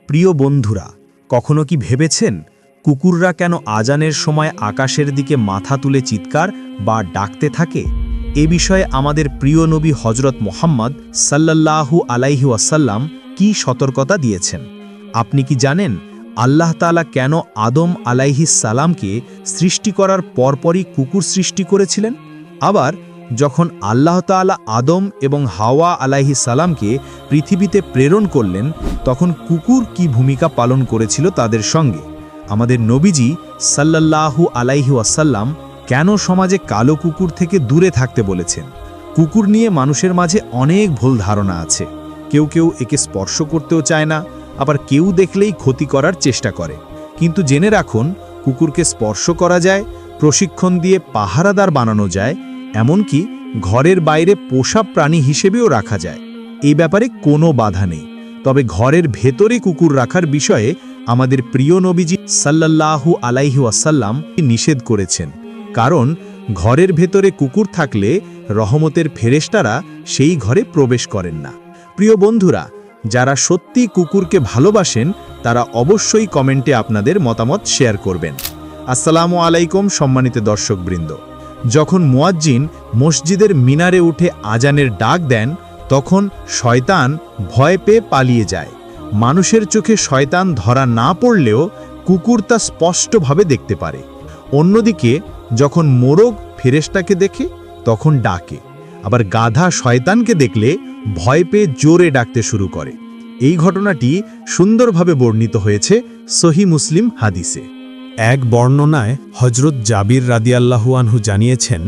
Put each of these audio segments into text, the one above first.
প্রিয় বন্ধুরা, কখনো কি ভেবেছেন কুকুররা কেন আজানের সময় আকাশের দিকে মাথা তুলে চিৎকার বা ডাকতে থাকে? এ বিষয়ে আমাদের প্রিয় নবী হজরত মুহাম্মদ সাল্লাল্লাহু আলাইহি ওয়াসাল্লাম কি সতর্কতা দিয়েছেন? আপনি কি জানেন আল্লাহ তাআলা কেন আদম আলাইহিস সালামকে সৃষ্টি করার পরপরই কুকুর সৃষ্টি করেছিলেন? আবার যখন আল্লাহ তাআলা আদম এবং হাওয়া আলাইহিস সালামকে পৃথিবীতে প্রেরণ করলেন, তখন কুকুর কি ভূমিকা পালন করেছিল তাদের সঙ্গে? আমাদের নবীজি সাল্লাল্লাহু আলাইহি ওয়াসাল্লাম কেন সমাজে কালো কুকুর থেকে দূরে থাকতে বলেছেন? কুকুর নিয়ে মানুষের মাঝে অনেক ভুল ধারণা আছে। কেউ কেউ একে স্পর্শ করতেও চায় না, আবার কেউ দেখলেই ক্ষতি করার চেষ্টা করে। কিন্তু জেনে রাখুন, কুকুরকে স্পর্শ করা যায়, প্রশিক্ষণ দিয়ে পাহারাদার বানানো যায়, এমনকি ঘরের বাইরে পোষা প্রাণী হিসেবেও রাখা যায়। এই ব্যাপারে কোনো বাধা নেই। তবে ঘরের ভেতরে কুকুর রাখার বিষয়ে আমাদের প্রিয় নবীজি সাল্লাল্লাহু আলাইহি ওয়াসাল্লাম নিষেধ করেছেন। কারণ ঘরের ভেতরে কুকুর থাকলে রহমতের ফেরেশতারা সেই ঘরে প্রবেশ করেন না। প্রিয় বন্ধুরা, যারা সত্যি কুকুরকে ভালোবাসেন তারা অবশ্যই কমেন্টে আপনাদের মতামত শেয়ার করবেন। আসসালামু আলাইকুম সম্মানিত দর্শকবৃন্দ। যখন মুয়াজ্জিন মসজিদের মিনারে উঠে আজানের ডাক দেন, তখন শয়তান ভয় পেয়ে পালিয়ে যায়। মানুষের চোখে শয়তান ধরা না পড়লেও কুকুর তা স্পষ্টভাবে দেখতে পারে। অন্যদিকে যখন মোরগ ফেরেশতাকে দেখে তখন ডাকে, আবার গাধা শয়তানকে দেখলে ভয় পেয়ে জোরে ডাকতে শুরু করে। এই ঘটনাটি সুন্দরভাবে বর্ণিত হয়েছে সহিহ মুসলিম হাদিসে। এক বর্ণনায় হজরত জাবির রাদিয়াল্লাহু আনহু জানিয়েছেন,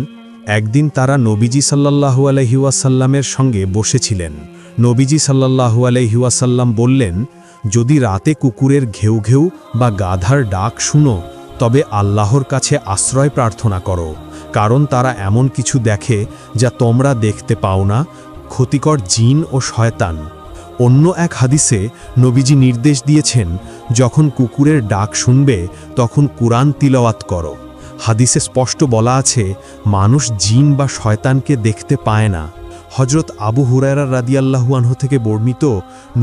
একদিন তারা নবীজি সাল্লাল্লাহু আলাইহি ওয়াসাল্লামের সঙ্গে বসেছিলেন। নবীজি সাল্লাল্লাহু আলাইহি ওয়াসাল্লাম বললেন, যদি রাতে কুকুরের ঘেউ ঘেউ বা গাধার ডাক শুনো, তবে আল্লাহর কাছে আশ্রয় প্রার্থনা করো, কারণ তারা এমন কিছু দেখে যা তোমরা দেখতে পাও না, ক্ষতিকর জিন ও শয়তান। অন্য এক হাদিসে নবীজি নির্দেশ দিয়েছেন, যখন কুকুরের ডাক শুনবে তখন কুরআন তিলাওয়াত করো। হাদিসে স্পষ্ট বলা আছে, মানুষ জিন বা শয়তানকে দেখতে পায় না। হজরত আবু হুরায়রা রাদিয়াল্লাহু আনহু থেকে বর্ণিত,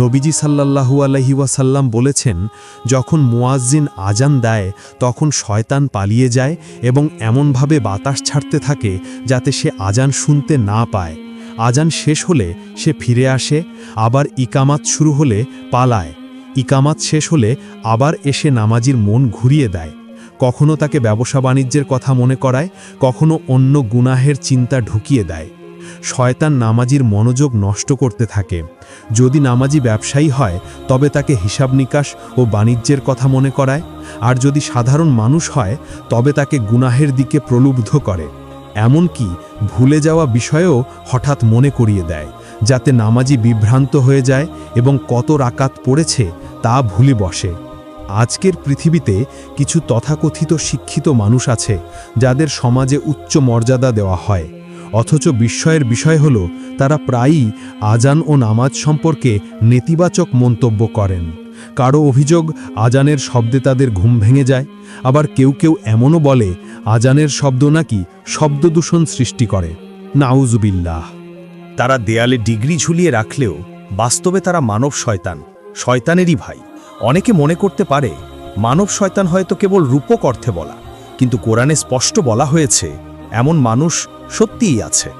নবীজি সাল্লাল্লাহু আলাইহি ওয়াসাল্লাম বলেছেন, যখন মুয়াজ্জিন আজান দেয় তখন শয়তান পালিয়ে যায় এবং এমনভাবে বাতাস ছাড়তে থাকে যাতে সে আজান শুনতে না পায়। আজান শেষ হলে সে ফিরে আসে, আবার ইকামাত শুরু হলে পালায়। ইকামাত শেষ হলে আবার এসে নামাজির মন ঘুরিয়ে দেয়। কখনো তাকে ব্যবসা বাণিজ্যের কথা মনে করায়, কখনো অন্য গুনাহের চিন্তা ঢুকিয়ে দেয়। শয়তান নামাজির মনোযোগ নষ্ট করতে থাকে। যদি নামাজি ব্যবসায়ী হয় তবে তাকে হিসাব নিকাশ ও বাণিজ্যের কথা মনে করায়, আর যদি সাধারণ মানুষ হয় তবে তাকে গুনাহের দিকে প্রলুব্ধ করে। এমনকি ভুলে যাওয়া বিষয়েও হঠাৎ মনে করিয়ে দেয়, যাতে নামাজি বিভ্রান্ত হয়ে যায় এবং কত রাকাত পড়েছে তা ভুলে বসে। আজকের পৃথিবীতে কিছু তথাকথিত শিক্ষিত মানুষ আছে যাদের সমাজে উচ্চ মর্যাদা দেওয়া হয়, অথচ বিস্ময়ের বিষয় হল তারা প্রায়ই আজান ও নামাজ সম্পর্কে নেতিবাচক মন্তব্য করেন। কারো অভিযোগ, আজানের শব্দে তাদের ঘুম ভেঙে যায়। আবার কেউ কেউ এমনও বলে, আজানের শব্দ নাকি শব্দদূষণ সৃষ্টি করে। নাউজুবিল্লাহ। তারা দেয়ালে ডিগ্রি ঝুলিয়ে রাখলেও বাস্তবে তারা মানব শয়তান, শয়তানেরই ভাই। অনেকে মনে করতে পারে মানব শয়তান হয়তো কেবল রূপক অর্থে বলা, কিন্তু কোরআনে স্পষ্ট বলা হয়েছে এমন মানুষ সত্যিই আছে।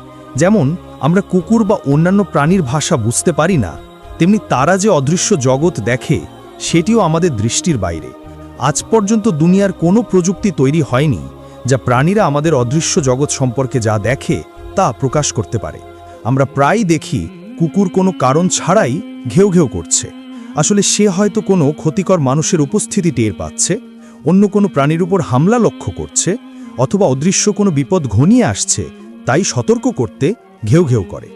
যেমন আমরা কুকুর বা অন্যান্য প্রাণীর ভাষা বুঝতে পারি না, তেমনি তারা যে অদৃশ্য জগৎ দেখে সেটিও আমাদের দৃষ্টির বাইরে। আজ পর্যন্ত দুনিয়ার কোনো প্রযুক্তি তৈরি হয়নি যা প্রাণীরা আমাদের অদৃশ্য জগৎ সম্পর্কে যা দেখে তা প্রকাশ করতে পারে। আমরা প্রায়ই দেখি কুকুর কোনো কারণ ছাড়াই ঘেউ ঘেউ করছে। আসলে সে হয়তো কোনো ক্ষতিকর মানুষের উপস্থিতি টের পাচ্ছে, অন্য কোনো প্রাণীর উপর হামলা লক্ষ্য করছে, অথবা অদৃশ্য কোনো বিপদ ঘনিয়ে আসছে, তাই সতর্ক করতে ঘেউ ঘেউ করে।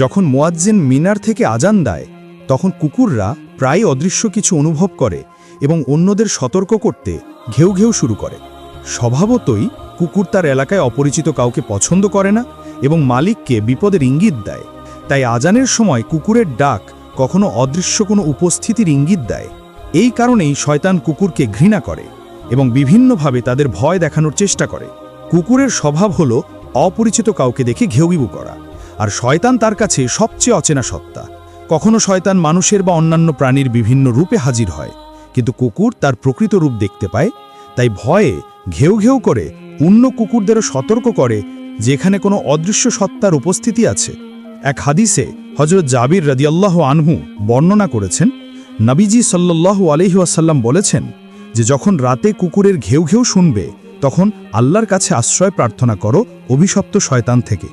যখন মুয়াজ্জিন মিনার থেকে আজান দেয় তখন কুকুররা প্রায় অদৃশ্য কিছু অনুভব করে এবং অন্যদের সতর্ক করতে ঘেউ ঘেউ শুরু করে। স্বভাবতই কুকুর তার এলাকায় অপরিচিত কাউকে পছন্দ করে না এবং মালিককে বিপদের ইঙ্গিত দেয়। তাই আজানের সময় কুকুরের ডাক কখনো অদৃশ্য কোনো উপস্থিতির ইঙ্গিত দেয়। এই কারণেই শয়তান কুকুরকে ঘৃণা করে এবং বিভিন্নভাবে তাদের ভয় দেখানোর চেষ্টা করে। কুকুরের স্বভাব হলো অপরিচিত কাউকে দেখে ঘেউ ঘেউ করা, আর শয়তান তার কাছে সবচেয়ে অচেনা সত্তা। কখনো শয়তান মানুষের বা অন্যান্য প্রাণীর বিভিন্ন রূপে হাজির হয়, কিন্তু কুকুর তার প্রকৃত রূপ দেখতে পায়, তাই ভয়ে ঘেউ ঘেউ করে অন্য কুকুরদেরও সতর্ক করে যেখানে কোনো অদৃশ্য সত্তার উপস্থিতি আছে। এক হাদিসে হযরত জাবির রাদিয়াল্লাহু আনহু বর্ণনা করেছেন, নবীজি সাল্লাল্লাহু আলাইহি ওয়াসাল্লাম বলেছেন যে যখন রাতে কুকুরের ঘেউ ঘেউ শুনবে তখন আল্লাহর কাছে আশ্রয় প্রার্থনা করো অভিশপ্ত শয়তান থেকে।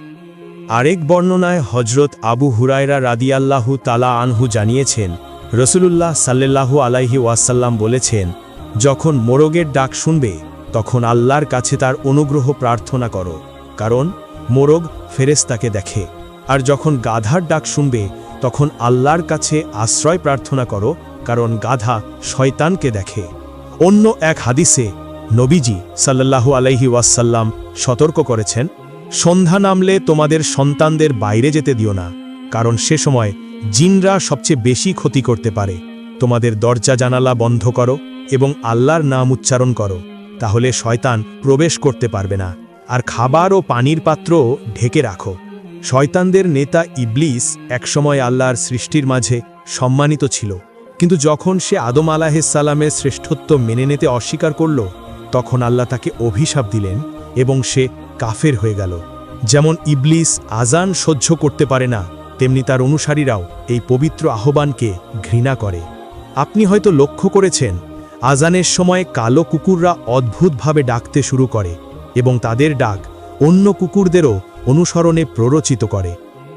আরেক বর্ণনায় হজরত আবু হুরায়রা রাদিয়াল্লাহু তাআলা আনহু জানিয়েছেন, রাসূলুল্লাহ সাল্লাল্লাহু আলাইহি ওয়াসাল্লাম বলেছেন, যখন মোরগের ডাক শুনবে তখন আল্লাহর কাছে তার অনুগ্রহ প্রার্থনা করো, কারণ মোরগ ফেরেশতাকে দেখে। আর যখন গাধার ডাক শুনবে তখন আল্লাহর কাছে আশ্রয় প্রার্থনা করো, কারণ গাধা শয়তানকে দেখে। অন্য এক হাদিসে নবীজি সাল্লাল্লাহু আলাইহি ওয়াসাল্লাম সতর্ক করেছেন, সন্ধ্যা নামলে তোমাদের সন্তানদের বাইরে যেতে দিও না, কারণ সে সময় জিনরা সবচেয়ে বেশি ক্ষতি করতে পারে। তোমাদের দরজা জানালা বন্ধ করো এবং আল্লাহর নাম উচ্চারণ করো, তাহলে শয়তান প্রবেশ করতে পারবে না। আর খাবার ও পানির পাত্র ঢেকে রাখো। শয়তানদের নেতা ইবলিস একসময় আল্লাহর সৃষ্টির মাঝে সম্মানিত ছিল, কিন্তু যখন সে আদম আলাইহিসসালামের শ্রেষ্ঠত্ব মেনে নিতে অস্বীকার করল, তখন আল্লাহ তাকে অভিশাপ দিলেন এবং সে কাফের হয়ে গেল। যেমন ইবলিস আজান সহ্য করতে পারে না, তেমনি তার অনুসারীরাও এই পবিত্র আহ্বানকে ঘৃণা করে। আপনি হয়তো লক্ষ্য করেছেন, আজানের সময় কালো কুকুররা অদ্ভুতভাবে ডাকতে শুরু করে এবং তাদের ডাক অন্য কুকুরদেরও অনুসরণে প্ররোচিত করে।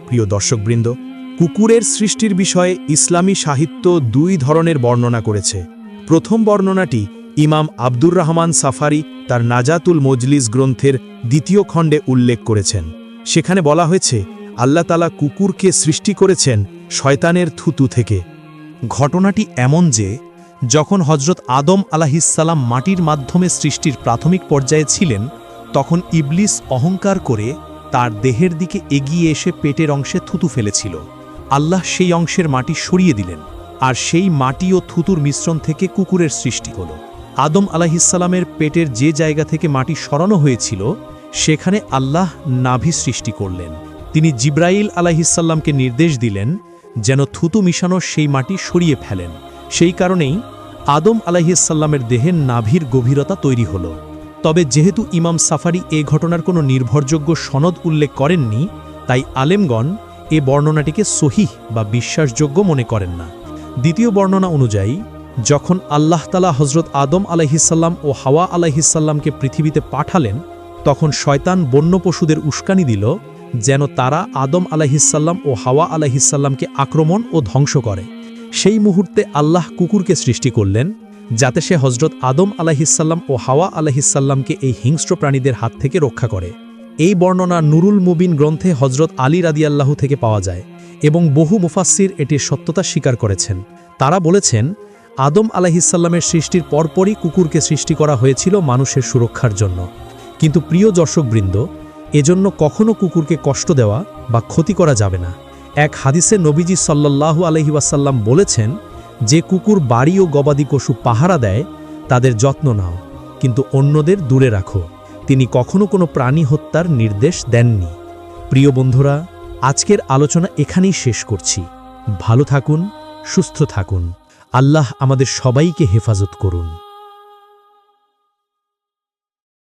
প্রিয় দর্শকবৃন্দ, কুকুরের সৃষ্টির বিষয়ে ইসলামী সাহিত্য দুই ধরনের বর্ণনা করেছে। প্রথম বর্ণনাটি ইমাম আব্দুর রহমান সাফারি তার নাজাতুল মজলিস গ্রন্থের ২য় খণ্ডে উল্লেখ করেছেন। সেখানে বলা হয়েছে, আল্লাহ তাআলা কুকুরকে সৃষ্টি করেছেন শয়তানের থুতু থেকে। ঘটনাটি এমন যে, যখন হজরত আদম আলাইহিসসালাম মাটির মাধ্যমে সৃষ্টির প্রাথমিক পর্যায়ে ছিলেন, তখন ইবলিস অহংকার করে তার দেহের দিকে এগিয়ে এসে পেটের অংশে থুতু ফেলেছিল। আল্লাহ সেই অংশের মাটি সরিয়ে দিলেন, আর সেই মাটি ও থুতুর মিশ্রণ থেকে কুকুরের সৃষ্টি হল। আদম আলাইহিসসালামের পেটের যে জায়গা থেকে মাটি সরানো হয়েছিল, সেখানে আল্লাহ নাভি সৃষ্টি করলেন। তিনি জিব্রাইল আলাইহিসসালামকে নির্দেশ দিলেন যেন থুতু মিশানো সেই মাটি সরিয়ে ফেলেন। সেই কারণেই আদম আলাইহিসসালামের দেহের নাভির গভীরতা তৈরি হল। তবে যেহেতু ইমাম সাফারি এ ঘটনার কোনো নির্ভরযোগ্য সনদ উল্লেখ করেননি, তাই আলেমগণ এ বর্ণনাটিকে সহিহ বা বিশ্বাসযোগ্য মনে করেন না। দ্বিতীয় বর্ণনা অনুযায়ী, যখন আল্লাহ তাআলা হজরত আদম আলাইহিসসালাম ও হাওয়া আলাইহিসসালামকে পৃথিবীতে পাঠালেন, তখন শয়তান বন্য পশুদের উস্কানি দিল যেন তারা আদম আলাইহিসসালাম ও হাওয়া আলাইহিসসালামকে আক্রমণ ও ধ্বংস করে। সেই মুহূর্তে আল্লাহ কুকুরকে সৃষ্টি করলেন, যাতে সে হজরত আদম আলাইহিসসালাম ও হাওয়া আলাইহিসসালামকে এই হিংস্র প্রাণীদের হাত থেকে রক্ষা করে। এই বর্ণনা নুরুল মুবিন গ্রন্থে হজরত আলী রাদিয়াল্লাহু থেকে পাওয়া যায় এবং বহু মুফাসসির এটির সত্যতা স্বীকার করেছেন। তারা বলেছেন, আদম আলাইহিসসালামের সৃষ্টির পরপরই কুকুরকে সৃষ্টি করা হয়েছিল মানুষের সুরক্ষার জন্য। কিন্তু প্রিয় দর্শকবৃন্দ, এজন্য কখনো কুকুরকে কষ্ট দেওয়া বা ক্ষতি করা যাবে না। এক হাদিসে নবীজি সাল্লাল্লাহু আলাইহি ওয়াসাল্লাম বলেছেন, যে কুকুর বাড়ি ও গবাদি পশু পাহারা দেয় তাদের যত্ন নাও, কিন্তু অন্যদের দূরে রাখো। তিনি কখনো কোনো প্রাণী হত্যার নির্দেশ দেননি। প্রিয় বন্ধুরা, আজকের আলোচনা এখানেই শেষ করছি। ভালো থাকুন, সুস্থ থাকুন। আল্লাহ আমাদের সবাইকে হেফাজত করুন।